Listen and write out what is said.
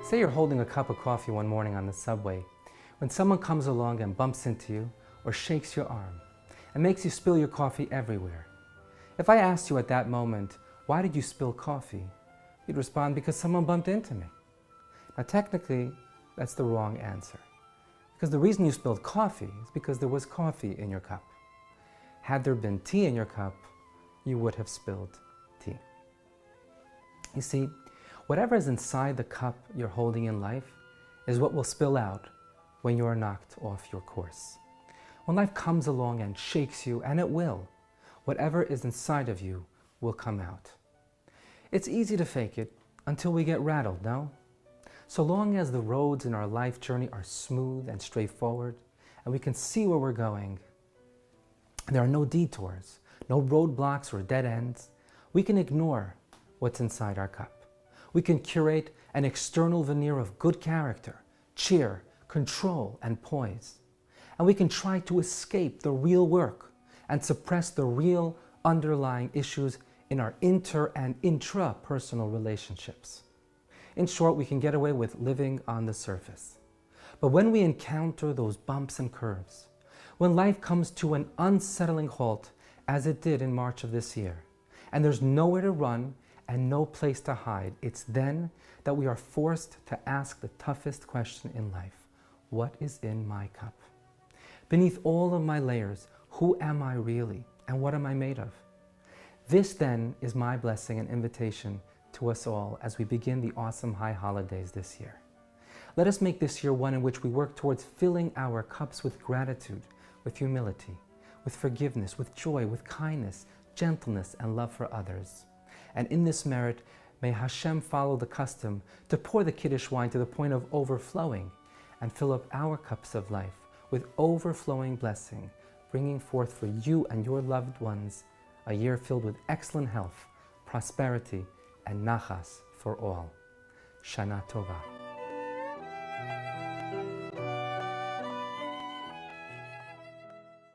Say you're holding a cup of coffee one morning on the subway when someone comes along and bumps into you or shakes your arm and makes you spill your coffee everywhere. If I asked you at that moment, why did you spill coffee? You'd respond, because someone bumped into me. Now technically, that's the wrong answer. Because the reason you spilled coffee is because there was coffee in your cup. Had there been tea in your cup, you would have spilled tea. You see, whatever is inside the cup you're holding in life is what will spill out when you are knocked off your course. When life comes along and shakes you, and it will, whatever is inside of you will come out. It's easy to fake it until we get rattled, no? So long as the roads in our life journey are smooth and straightforward, and we can see where we're going, there are no detours, no roadblocks or dead ends, we can ignore what's inside our cup. We can curate an external veneer of good character, cheer, control, and poise. And we can try to escape the real work and suppress the real underlying issues in our inter and intra-personal relationships. In short, we can get away with living on the surface. But when we encounter those bumps and curves, when life comes to an unsettling halt, as it did in March of this year, and there's nowhere to run and no place to hide, it's then that we are forced to ask the toughest question in life: what is in my cup? Beneath all of my layers, who am I really, and what am I made of? This then is my blessing and invitation to us all as we begin the awesome high holidays this year. Let us make this year one in which we work towards filling our cups with gratitude, with humility, with forgiveness, with joy, with kindness, gentleness, and love for others. And in this merit, may Hashem follow the custom to pour the Kiddush wine to the point of overflowing and fill up our cups of life with overflowing blessing, bringing forth for you and your loved ones a year filled with excellent health, prosperity, and nachas for all. Shana Tova.